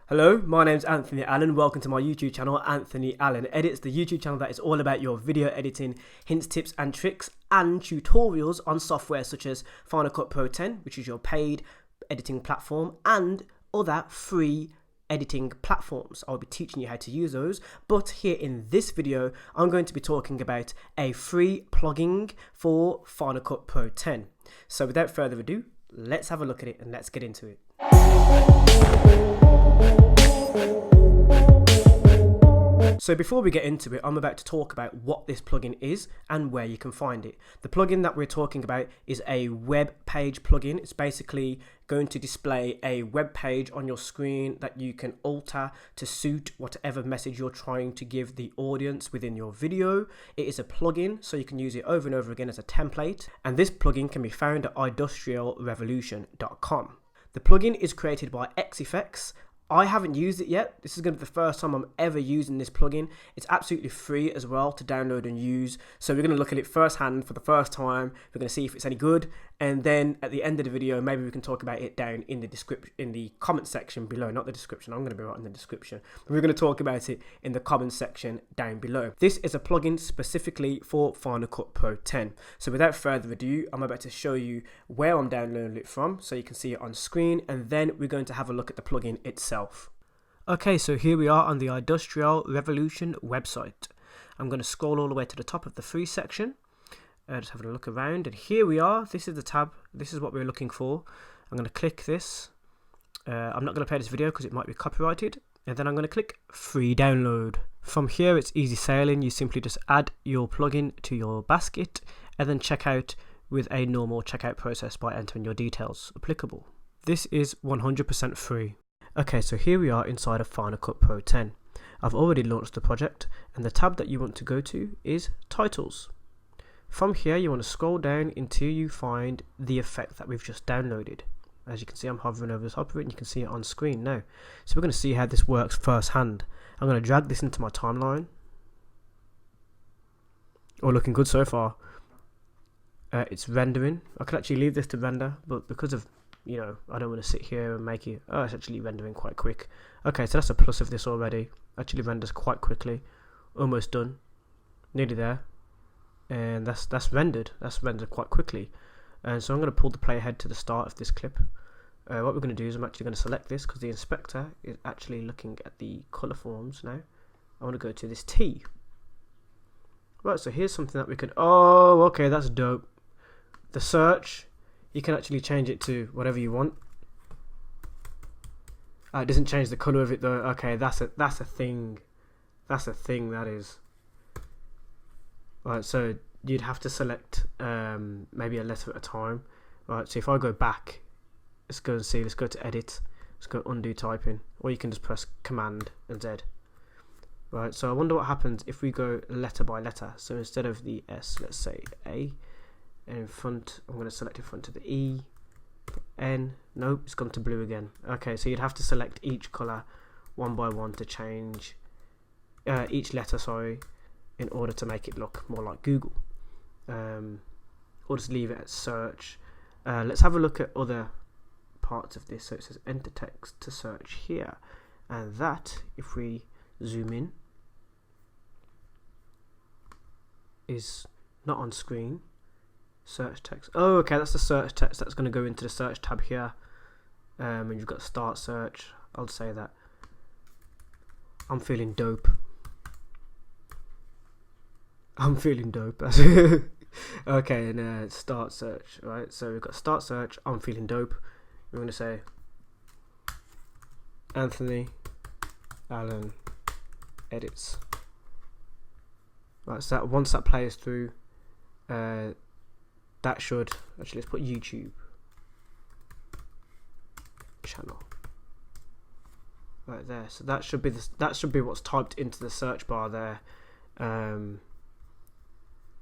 Hello, my name's Anthony Allen. Welcome to my YouTube channel, Anthony Allen Edits, the YouTube channel that is all about your video editing, hints, tips and tricks and tutorials on software such as Final Cut Pro 10, which is your paid editing platform, and other free editing platforms. I'll be teaching you how to use those, but here in this video, I'm going to be talking about a free plugin for Final Cut Pro 10. So without further ado, let's have a look at it and let's get into it. So before we get into it, I'm about to talk about what this plugin is and where you can find it. The plugin that we're talking about is a web page plugin. It's basically going to display a web page on your screen that you can alter to suit whatever message you're trying to give the audience within your video. It is a plugin, so you can use it over and over again as a template. And this plugin can be found at Idustrialrevolution.com. The plugin is created by FCPX. I haven't used it yet. This is going to be the first time I'm ever using this plugin. It's absolutely free as well to download and use. So we're going to look at it firsthand for the first time. We're going to see if it's any good. And then at the end of the video, maybe we can talk about it down in the description, in the comment section below. Not the description. I'm going to be writing the description. But we're going to talk about it in the comment section down below. This is a plugin specifically for Final Cut Pro 10. So without further ado, I'm about to show you where I'm downloading it from so you can see it on screen. And then we're going to have a look at the plugin itself. Okay, so here we are on the Idustrial Revolution website. I'm going to scroll all the way to the top of the free section. Just having a look around, and here we are. This is the tab. This is what we're looking for. I'm going to click this. I'm not going to play this video because it might be copyrighted. And then I'm going to click free download. From here, it's easy sailing. You simply just add your plugin to your basket and then check out with a normal checkout process by entering your details applicable. This is 100% free. Okay, so here we are inside of Final Cut Pro 10. I've already launched the project, and the tab that you want to go to is Titles. From here, you want to scroll down until you find the effect that we've just downloaded. As you can see, I'm hovering over the top of it, and you can see it on screen now. So we're going to see how this works firsthand. I'm going to drag this into my timeline. Oh, looking good so far. It's rendering. I could actually leave this to render, but because of I don't want to sit here and make it. Oh, it's actually rendering quite quick. Okay, so that's a plus of this already. Actually renders quite quickly. Almost done. Nearly there. And that's rendered. That's rendered quite quickly. And so I'm going to pull the playhead to the start of this clip. What we're going to do is I'm actually going to select this because the inspector is actually looking at the color forms now. I want to go to this T. Right, so here's something that we can. Oh, okay, that's dope. The search. You can actually change it to whatever you want. It doesn't change the color of it though. Okay, that's a thing. That's a thing, that is. Right, so you'd have to select maybe a letter at a time. Right, so if I go back, let's go and see. Let's go to edit. Let's go undo typing, or you can just press Command and Z. Right, so I wonder what happens if we go letter by letter. So instead of the S, let's say A. And in front, I'm going to select in front of the E, N. Nope, it's gone to blue again. Okay, so you'd have to select each color one by one to change each letter, sorry, in order to make it look more like Google. Or just leave it at search. Let's have a look at other parts of this. So it says enter text to search here, and that, if we zoom in, is not on screen. Search text. Oh, okay, that's the search text that's going to go into the search tab here. And you've got start search. I'll say that I'm feeling dope. I'm feeling dope. Okay, and start search. Right, so we've got start search. I'm feeling dope. We're going to say Anthony Allen Edits. Right, so that once that plays through, that should actually, let's put YouTube channel right there. So that should be what's typed into the search bar there.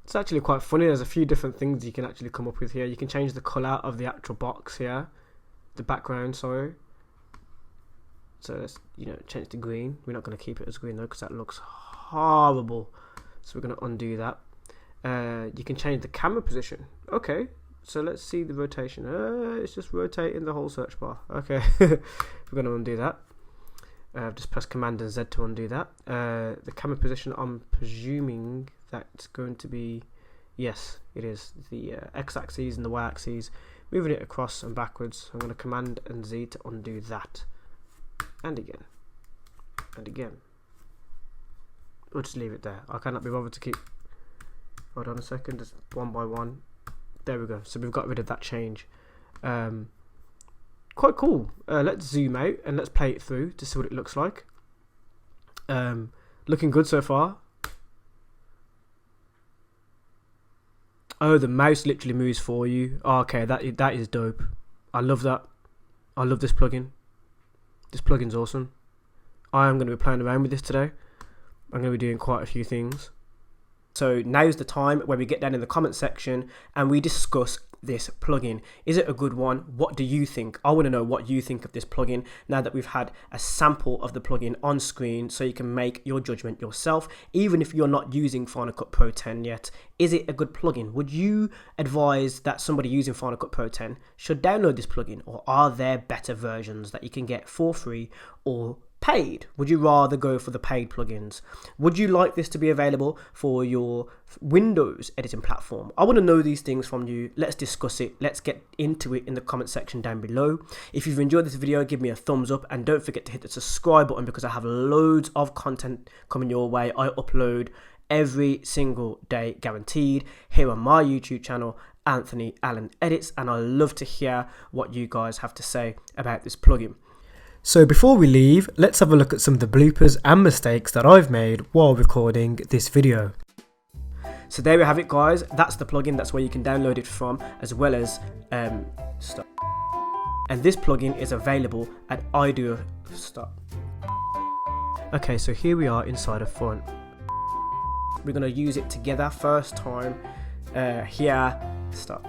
It's actually quite funny. There's a few different things you can actually come up with here. You can change the color of the actual box here, the background. Sorry. So let's change to green. We're not going to keep it as green though because that looks horrible. So we're going to undo that. You can change the camera position. Okay, so let's see the rotation. It's just rotating the whole search bar. Okay, we're going to undo that. Just press Command and Z to undo that. The camera position, I'm presuming that's going to be, yes, it is the X-axis and the Y-axis. Moving it across and backwards. I'm going to Command and Z to undo that. And again. And again. We'll just leave it there. I cannot be bothered to keep. Hold on a second, just one by one. There we go. So we've got rid of that change. Quite cool. Let's zoom out and let's play it through to see what it looks like. Looking good so far. Oh, the mouse literally moves for you. Oh, okay, that is dope. I love that. I love this plugin. This plugin's awesome. I am going to be playing around with this today. I'm going to be doing quite a few things. So now's the time where we get down in the comment section and we discuss this plugin. Is it a good one? What do you think? I want to know what you think of this plugin now that we've had a sample of the plugin on screen, so you can make your judgment yourself, even if you're not using Final Cut Pro 10 yet. Is it a good plugin? Would you advise that somebody using Final Cut Pro 10 should download this plugin, or are there better versions that you can get for free or paid? Would you rather go for the paid plugins? Would you like this to be available for your Windows editing platform? I want to know these things from you. Let's discuss it. Let's get into it in the comment section down below. If you've enjoyed this video, give me a thumbs up and don't forget to hit the subscribe button, because I have loads of content coming your way. I upload every single day, guaranteed, here on my YouTube channel, Anthony Allen Edits, and I love to hear what you guys have to say about this plugin. So before we leave, let's have a look at some of the bloopers and mistakes that I've made while recording this video. So there we have it, guys. That's the plugin. That's where you can download it from, as well as stuff. And this plugin is available at Idustrial. Okay, so here we are inside of Front. We're going to use it together first time. Here, stop.